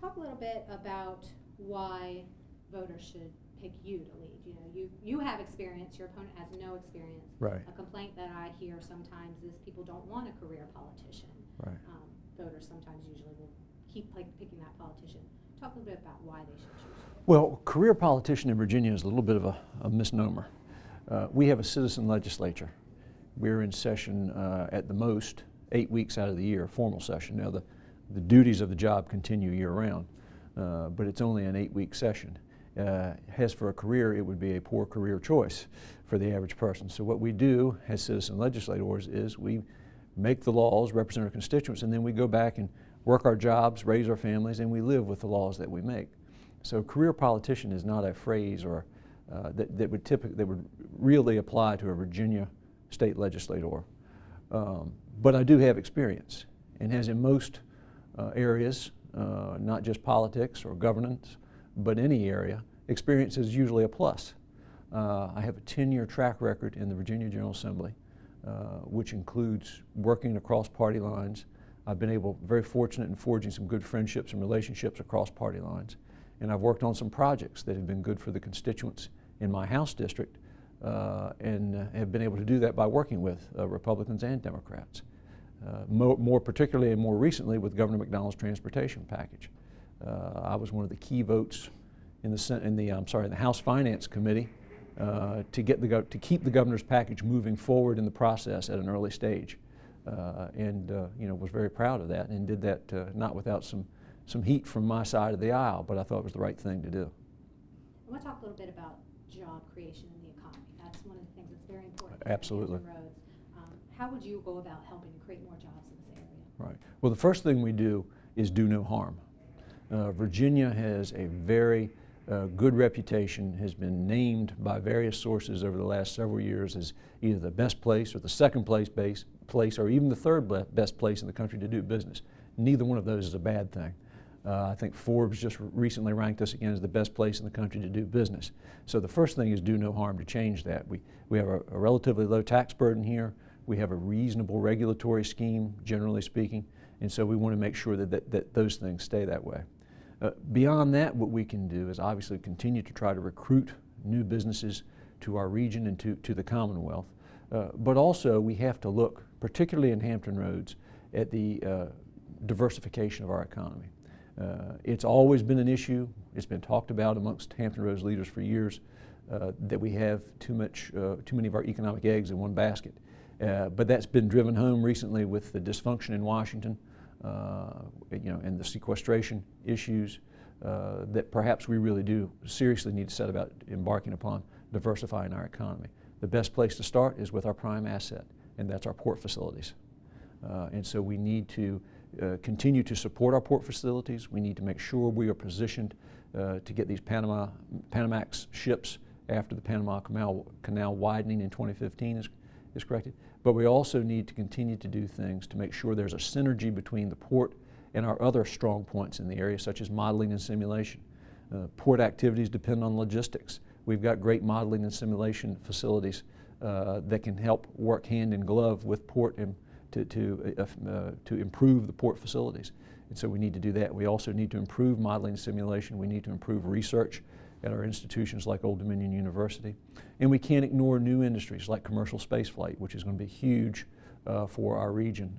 Talk a little bit about why voters should pick you to lead. You know, you have experience, your opponent has no experience. Right. A complaint that I hear sometimes is people don't want a career politician. Right. Voters sometimes usually will keep picking that politician. Talk a little bit about why they should choose you. Well, career politician in Virginia is a little bit of a misnomer. We have a citizen legislature. We're in session at the most 8 weeks out of the year, formal session. Now the duties of the job continue year-round, but it's only an 8-week session. As for a career, it would be a poor career choice for the average person. So what we do as citizen legislators is we make the laws, represent our constituents, and then we go back and work our jobs, raise our families, and we live with the laws that we make. So career politician is not a phrase or that would really apply to a Virginia state legislator. But I do have experience, and as in most areas, not just politics or governance, but any area, experience is usually a plus. I have a 10-year track record in the Virginia General Assembly, which includes working across party lines. I've been very fortunate in forging some good friendships and relationships across party lines. And I've worked on some projects that have been good for the constituents in my House district, and have been able to do that by working with Republicans and Democrats. More particularly and more recently with Governor McDonnell's transportation package. I was one of the key votes in the House Finance Committee to keep the governor's package moving forward in the process at an early stage, and was very proud of that, and did that not without some heat from my side of the aisle, but I thought it was the right thing to do. I want to talk a little bit about job creation in the economy. That's one of the things that's very important. Absolutely. Roads. How would you go about helping to create more jobs in this area? Right. Well, the first thing we do is do no harm. Virginia has a very good reputation, has been named by various sources over the last several years as either the best place or the second place or even the third best place in the country to do business. Neither one of those is a bad thing. I think Forbes just recently ranked us again as the best place in the country to do business. So the first thing is do no harm to change that. We have a relatively low tax burden here. We have a reasonable regulatory scheme, generally speaking, and so we want to make sure that those things stay that way. Beyond that, what we can do is obviously continue to try to recruit new businesses to our region and to the Commonwealth. But also we have to look, particularly in Hampton Roads, at the diversification of our economy. It's always been an issue. It's been talked about amongst Hampton Roads leaders for years that we have too many of our economic eggs in one basket. But that's been driven home recently with the dysfunction in Washington, and the sequestration issues that perhaps we really do seriously need to set about embarking upon diversifying our economy. The best place to start is with our prime asset, and that's our port facilities. And so we need to continue to support our port facilities. We need to make sure we are positioned to get these Panamax ships after the Panama Canal widening in 2015 is corrected. But we also need to continue to do things to make sure there's a synergy between the port and our other strong points in the area, such as modeling and simulation. Port activities depend on logistics. We've got great modeling and simulation facilities that can help work hand in glove with port and to improve the port facilities. And so we need to do that. We also need to improve modeling and simulation. We need to improve research at our institutions like Old Dominion University. And we can't ignore new industries like commercial spaceflight, which is going to be huge for our region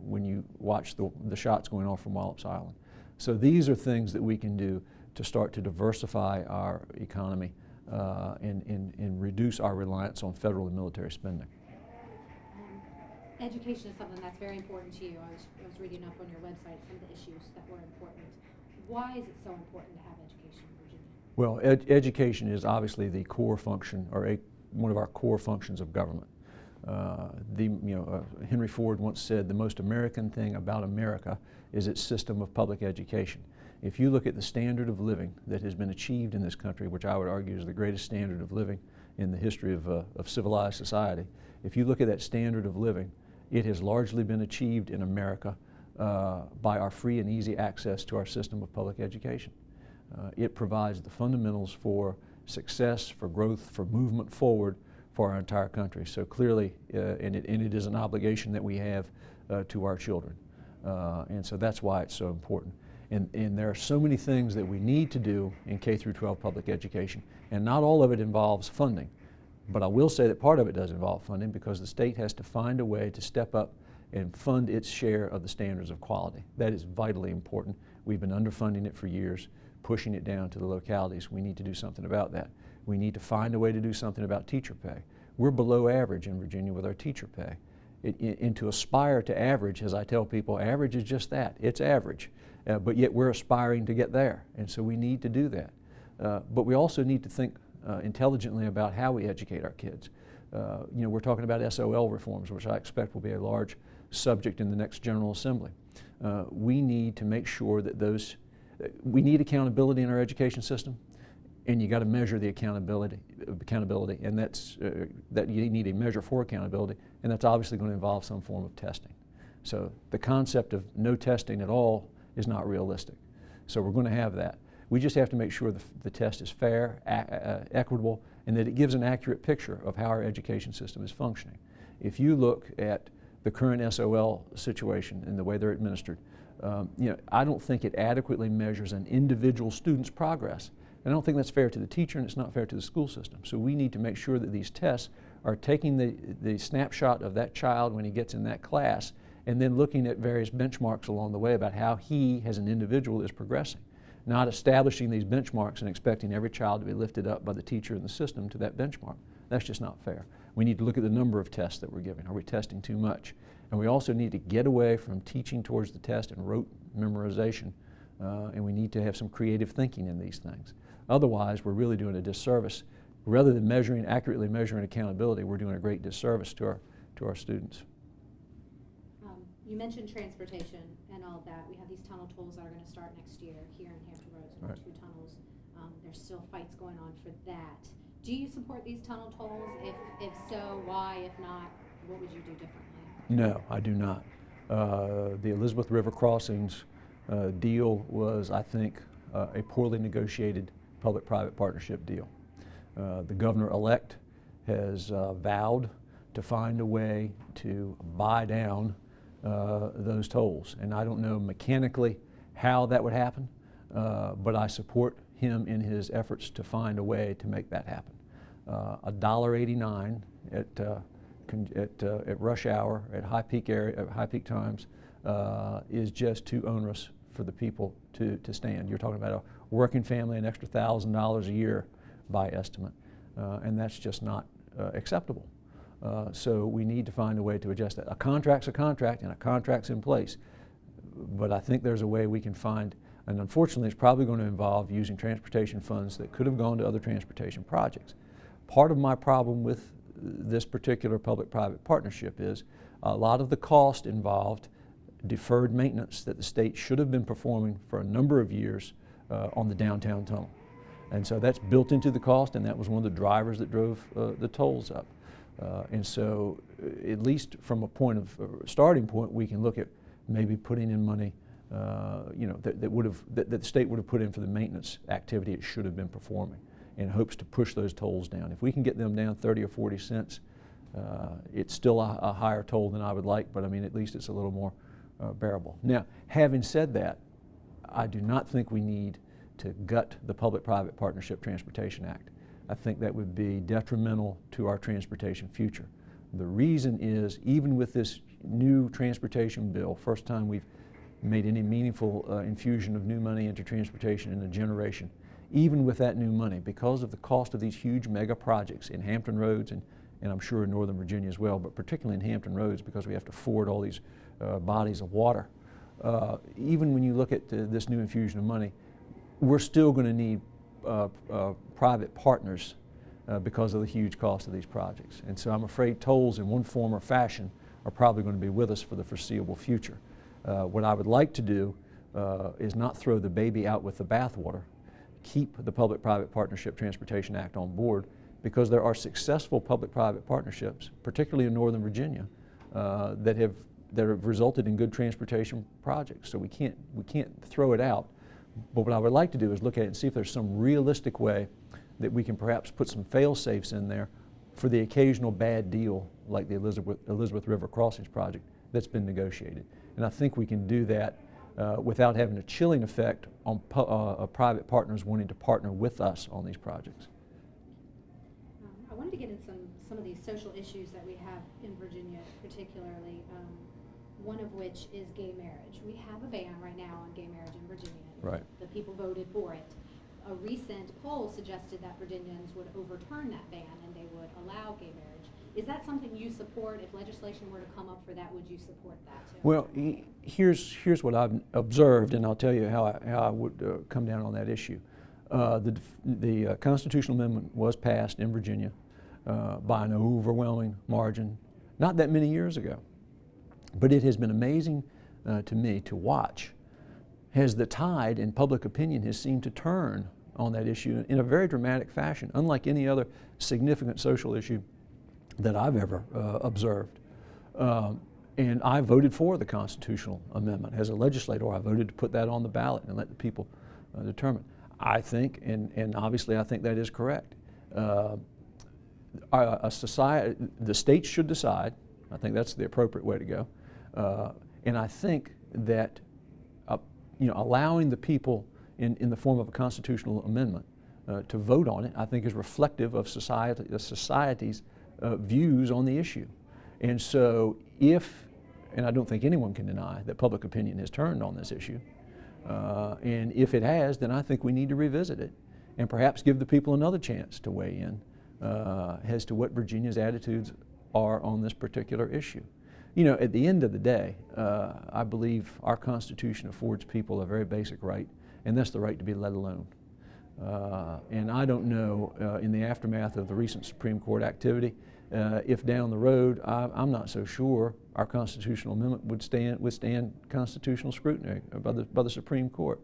when you watch the shots going off from Wallops Island. So these are things that we can do to start to diversify our economy and reduce our reliance on federal and military spending. Education is something that's very important to you. I was reading up on your website some of the issues that were important. Why is it so important to have education in Virginia? Well, education is obviously the core function, or one of our core functions of government. Henry Ford once said, the most American thing about America is its system of public education. If you look at the standard of living that has been achieved in this country, which I would argue is the greatest standard of living in the history of civilized society, if you look at that standard of living, it has largely been achieved in America by our free and easy access to our system of public education. It provides the fundamentals for success, for growth, for movement forward for our entire country. So clearly, and it is an obligation that we have to our children. And so that's why it's so important. And there are so many things that we need to do in K through 12 public education, and not all of it involves funding. But I will say that part of it does involve funding, because the state has to find a way to step up and fund its share of the standards of quality. That is vitally important. We've been underfunding it for years, pushing it down to the localities. We need to do something about that. We need to find a way to do something about teacher pay. We're below average in Virginia with our teacher pay. And to aspire to average, as I tell people, average is just that, it's average. But yet we're aspiring to get there, and so we need to do that. But we also need to think intelligently about how we educate our kids. We're talking about SOL reforms, which I expect will be a large subject in the next General Assembly. We need to make sure that we need accountability in our education system, and you got to measure the accountability, and that you need a measure for accountability, and that's obviously going to involve some form of testing. So the concept of no testing at all is not realistic. So we're going to have that. We just have to make sure the test is fair, equitable, and that it gives an accurate picture of how our education system is functioning. If you look at the current SOL situation and the way they're administered, I don't think it adequately measures an individual student's progress. And I don't think that's fair to the teacher, and it's not fair to the school system. So we need to make sure that these tests are taking the snapshot of that child when he gets in that class, and then looking at various benchmarks along the way about how he, as an individual, is progressing. Not establishing these benchmarks and expecting every child to be lifted up by the teacher and the system to that benchmark. That's just not fair. We need to look at the number of tests that we're giving. Are we testing too much? And we also need to get away from teaching towards the test and rote memorization, and we need to have some creative thinking in these things. Otherwise, we're really doing a disservice. Rather than accurately measuring accountability, we're doing a great disservice to our students. You mentioned transportation and all of that. We have these tunnel tolls that are going to start next year here in Hampton Roads. Right. 2 tunnels. There's still fights going on for that. Do you support these tunnel tolls? If so, why? If not, what would you do differently? No, I do not. The Elizabeth River Crossings deal was, I think, a poorly negotiated public-private partnership deal. The governor-elect has vowed to find a way to buy down those tolls. And I don't know mechanically how that would happen, but I support him in his efforts to find a way to make that happen. $1.89 at rush hour, at high peak times, is just too onerous for the people to stand. You're talking about a working family, an extra $1,000 a year by estimate, and that's just not acceptable. So we need to find a way to adjust that. A contract's a contract, and a contract's in place. But I think there's a way we can find, and unfortunately it's probably going to involve using transportation funds that could have gone to other transportation projects. Part of my problem with this particular public-private partnership is a lot of the cost involved deferred maintenance that the state should have been performing for a number of years on the downtown tunnel. And so that's built into the cost, and that was one of the drivers that drove the tolls up. And so at least from a starting point, we can look at maybe putting in money that the state would have put in for the maintenance activity it should have been performing, in hopes to push those tolls down. If we can get them down 30 or 40 cents, it's still a higher toll than I would like, but I mean, at least it's a little more bearable. Now, having said that, I do not think we need to gut the Public-Private Partnership Transportation Act. I think that would be detrimental to our transportation future. The reason is, even with this new transportation bill, first time we've made any meaningful infusion of new money into transportation in a generation, even with that new money, because of the cost of these huge mega projects in Hampton Roads and I'm sure in Northern Virginia as well, but particularly in Hampton Roads because we have to ford all these bodies of water. Even when you look at this new infusion of money, we're still going to need private partners because of the huge cost of these projects. And so I'm afraid tolls in one form or fashion are probably going to be with us for the foreseeable future. What I would like to do is not throw the baby out with the bathwater, keep the Public-Private Partnership Transportation Act on board, because there are successful public-private partnerships, particularly in Northern Virginia, that have resulted in good transportation projects. So we can't throw it out. But what I would like to do is look at it and see if there's some realistic way that we can perhaps put some fail-safes in there for the occasional bad deal like the Elizabeth River Crossings project that's been negotiated. And I think we can do that without having a chilling effect on private partners wanting to partner with us on these projects. I wanted to get into some of these social issues that we have in Virginia, particularly, one of which is gay marriage. We have a ban right now on gay marriage in Virginia. Right. The people voted for it. A recent poll suggested that Virginians would overturn that ban and they would allow gay marriage. Is that something you support? If legislation were to come up for that, would you support that too? Well, here's what I've observed, and I'll tell you how I would come down on that issue. The constitutional amendment was passed in Virginia by an overwhelming margin not that many years ago. But it has been amazing to me to watch as the tide in public opinion has seemed to turn on that issue in a very dramatic fashion, unlike any other significant social issue that I've ever observed. And I voted for the constitutional amendment. As a legislator, I voted to put that on the ballot and let the people determine. I think, and obviously I think that is correct. A society, the states should decide. I think that's the appropriate way to go. And I think that allowing the people in the form of a constitutional amendment to vote on it, I think is reflective of society's views on the issue. And so and I don't think anyone can deny that public opinion has turned on this issue, and if it has, then I think we need to revisit it and perhaps give the people another chance to weigh in as to what Virginia's attitudes are on this particular issue. You know, at the end of the day, I believe our Constitution affords people a very basic right, and that's the right to be let alone. And I don't know, in the aftermath of the recent Supreme Court activity, if down the road, I'm not so sure our constitutional amendment would withstand constitutional scrutiny by the Supreme Court.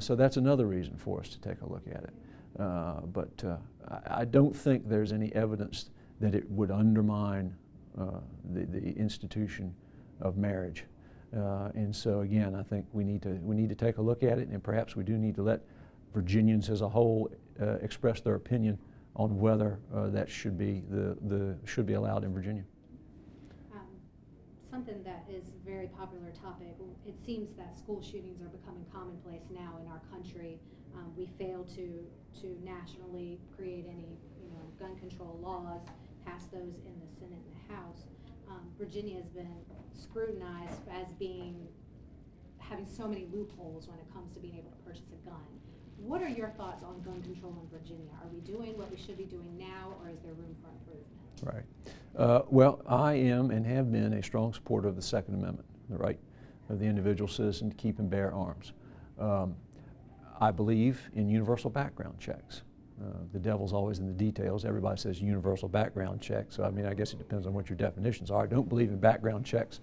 So that's another reason for us to take a look at it. But I don't think there's any evidence that it would undermine the institution of marriage. And so again, I think we need to take a look at it, and perhaps we do need to let Virginians as a whole express their opinion on whether that should be should be allowed in Virginia. Something that is a very popular topic. It seems that school shootings are becoming commonplace now in our country. We fail to nationally create any gun control laws, pass those in the Senate and the House. Virginia has been scrutinized as having so many loopholes when it comes to being able to purchase a gun. What are your thoughts on gun control in Virginia? Are we doing what we should be doing now, or is there room for improvement? Right. Well, I am and have been a strong supporter of the Second Amendment, the right of the individual citizen to keep and bear arms. I believe in universal background checks. The devil's always in the details. Everybody says universal background check, so I mean, I guess it depends on what your definitions are. I don't believe in background checks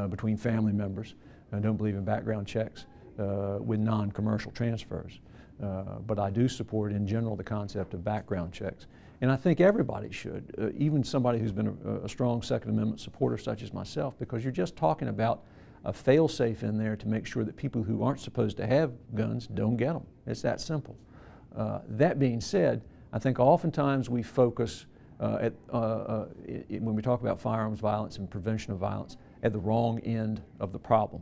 between family members. I don't believe in background checks with non-commercial transfers. But I do support in general the concept of background checks. And I think everybody should, even somebody who's been a strong Second Amendment supporter such as myself, because you're just talking about a fail-safe in there to make sure that people who aren't supposed to have guns don't get them. It's that simple. That being said, I think oftentimes we focus when we talk about firearms violence and prevention of violence at the wrong end of the problem.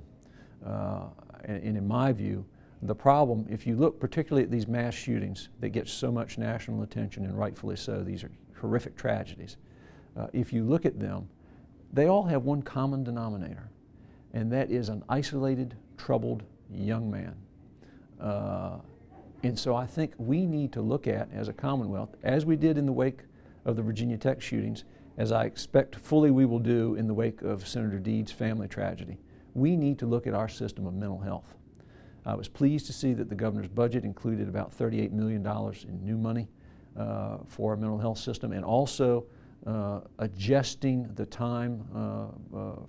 And in my view, the problem, if you look particularly at these mass shootings that get so much national attention, and rightfully so, these are horrific tragedies. If you look at them, they all have one common denominator, and that is an isolated, troubled young man. And so I think we need to look at, as a Commonwealth, as we did in the wake of the Virginia Tech shootings, as I expect fully we will do in the wake of Senator Deed's family tragedy, we need to look at our system of mental health. I was pleased to see that the governor's budget included about $38 million in new money for our mental health system, and also adjusting the time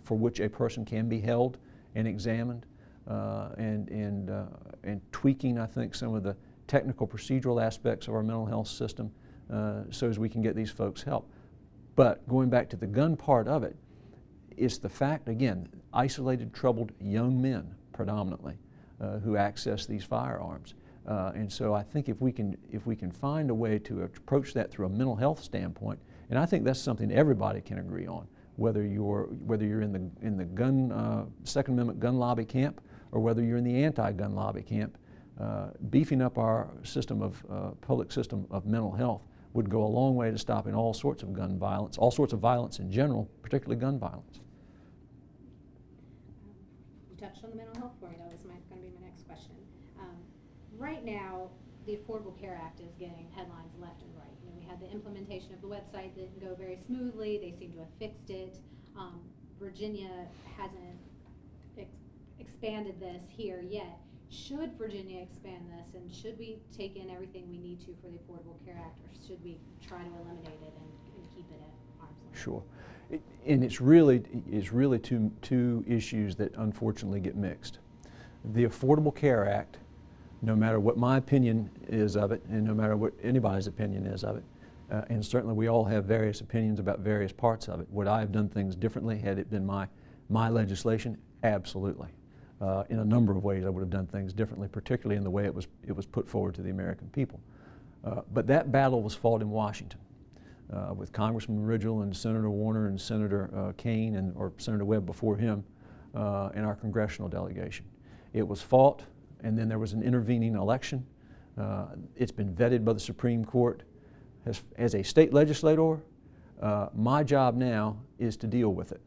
for which a person can be held and examined, and tweaking, I think, some of the technical procedural aspects of our mental health system so as we can get these folks help. But going back to the gun part of it, it's the fact, again, isolated, troubled young men predominantly who access these firearms. And so I think if we can find a way to approach that through a mental health standpoint, and I think that's something everybody can agree on, whether you're in the gun Second Amendment gun lobby camp, or whether you're in the anti-gun lobby camp, beefing up our system of public system of mental health would go a long way to stopping all sorts of gun violence, all sorts of violence in general, particularly gun violence. You touched on the mental health for me. That was going to be my next question. Right now, the Affordable Care Act is getting headlines left and right. You know, we had the implementation of the website that didn't go very smoothly. They seem to have fixed it. Virginia hasn't expanded this here yet. Should Virginia expand this, and should we take in everything we need to for the Affordable Care Act, or should we try to eliminate it and keep it at arm's length? Sure. And it's really two issues that unfortunately get mixed. The Affordable Care Act, no matter what my opinion is of it, and no matter what anybody's opinion is of it, and certainly we all have various opinions about various parts of it. Would I have done things differently had it been my legislation? Absolutely. In a number of ways I would have done things differently, particularly in the way it was put forward to the American people. But that battle was fought in Washington with Congressman Ridgell and Senator Warner and Senator Kane or Senator Webb before him in our congressional delegation. It was fought, and then there was an intervening election. It's been vetted by the Supreme Court. As a state legislator, my job now is to deal with it.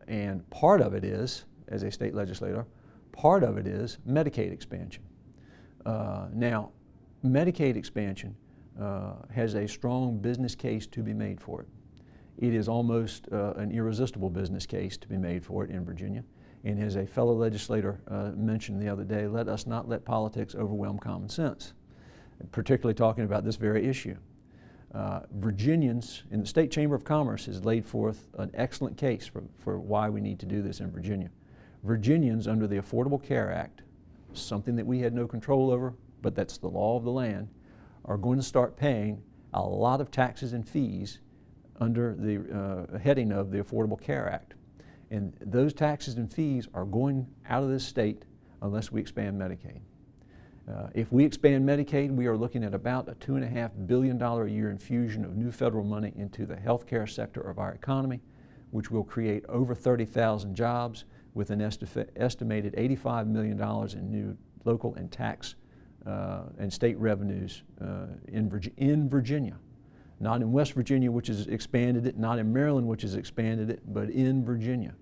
And part of it is, as a state legislator, part of it is Medicaid expansion. Now, Medicaid expansion has a strong business case to be made for it. It is almost an irresistible business case to be made for it in Virginia. And as a fellow legislator mentioned the other day, let us not let politics overwhelm common sense, particularly talking about this very issue. Virginians in the State Chamber of Commerce has laid forth an excellent case for why we need to do this in Virginia. Virginians, under the Affordable Care Act, something that we had no control over, but that's the law of the land, are going to start paying a lot of taxes and fees under the heading of the Affordable Care Act. And those taxes and fees are going out of this state unless we expand Medicaid. If we expand Medicaid, we are looking at about a $2.5 billion a year infusion of new federal money into the healthcare sector of our economy, which will create over 30,000 jobs with an estimated $85 million in new local and tax and state revenues in Virginia. Not in West Virginia, which has expanded it, not in Maryland, which has expanded it, but in Virginia.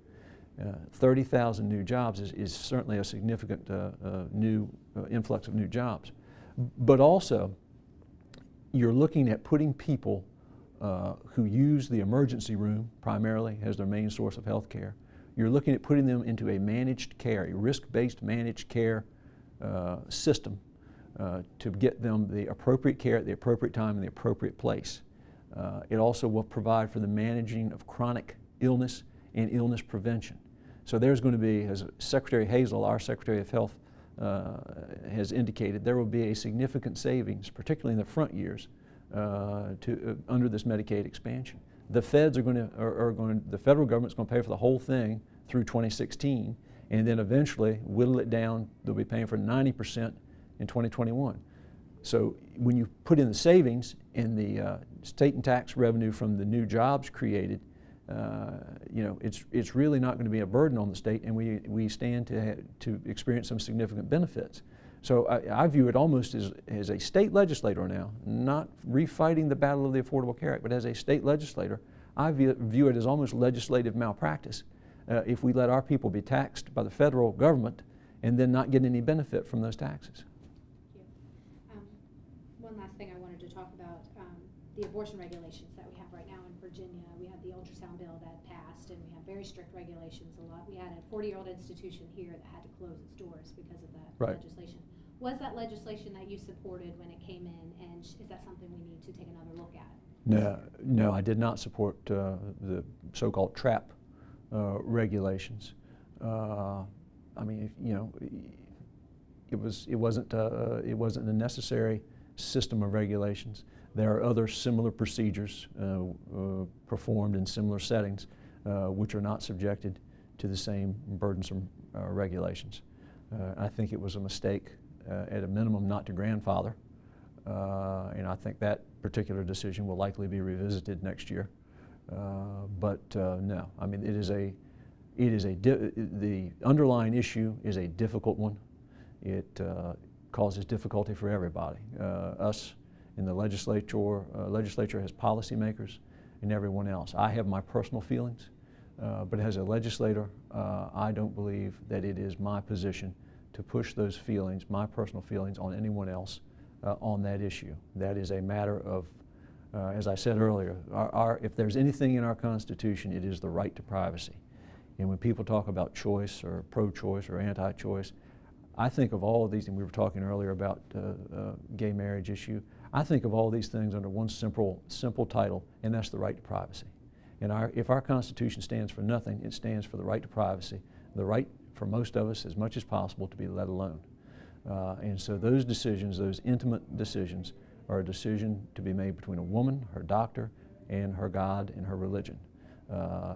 30,000 new jobs is certainly a significant new influx of new jobs. But also, you're looking at putting people who use the emergency room primarily as their main source of health care. You're looking at putting them into a managed care, a risk-based managed care system to get them the appropriate care at the appropriate time in the appropriate place. It also will provide for the managing of chronic illness and illness prevention. So there's going to be, as Secretary Hazel, our Secretary of Health, has indicated, there will be a significant savings, particularly in the front years, under this Medicaid expansion. The feds are going to, the federal government's going to pay for the whole thing through 2016, and then eventually whittle it down. They'll be paying for 90% in 2021. So when you put in the savings and the state and tax revenue from the new jobs created, you know, it's really not going to be a burden on the state, and we stand to experience some significant benefits. So I view it almost as a state legislator now, not refighting the battle of the Affordable Care Act, but as a state legislator, I view it as almost legislative malpractice if we let our people be taxed by the federal government and then not get any benefit from those taxes. Thank you. One last thing I wanted to talk about, the abortion regulations that we have right now in Virginia. We had the ultrasound bill that passed, and we have very strict regulations. We had a 40-year-old institution here that had to close its doors because of that legislation. Was that legislation that you supported when it came in, and is that something we need to take another look at? No, I did not support the so-called TRAP regulations. I mean, you know, it wasn't a necessary system of regulations. There are other similar procedures performed in similar settings which are not subjected to the same burdensome regulations. I think it was a mistake at a minimum not to grandfather, and I think that particular decision will likely be revisited next year. But no, I mean, it is It is the underlying issue is a difficult one. It causes difficulty for everybody. Us in the legislature has policymakers and everyone else. I have my personal feelings, but as a legislator, I don't believe that it is my position to push those feelings, my personal feelings, on anyone else on that issue. That is a matter of, as I said earlier, if there's anything in our Constitution, it is the right to privacy. And when people talk about choice or pro-choice or anti-choice, I think of all of these, and we were talking earlier about gay marriage issue, I think of all these things under one simple title, and that's the right to privacy. And if our Constitution stands for nothing, it stands for the right to privacy, the right for most of us as much as possible to be let alone. And so those decisions, those intimate decisions, are a decision to be made between a woman, her doctor, and her God and her religion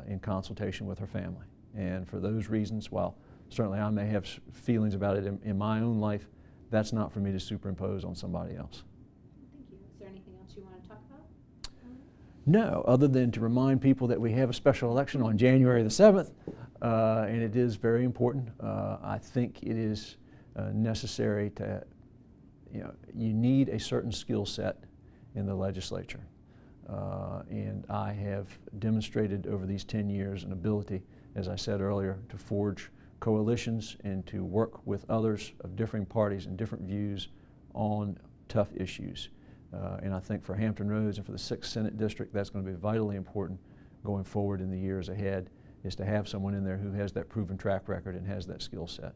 in consultation with her family. And for those reasons, while certainly I may have feelings about it in my own life, that's not for me to superimpose on somebody else. Thank you. Is there anything else you want to talk about? No, other than to remind people that we have a special election on January the 7th, and it is very important. I think it is necessary to, you need a certain skill set in the legislature. And I have demonstrated over these 10 years an ability, as I said earlier, to forge coalitions and to work with others of differing parties and different views on tough issues. And I think for Hampton Roads and for the 6th Senate District, that's going to be vitally important going forward in the years ahead, is to have someone in there who has that proven track record and has that skill set.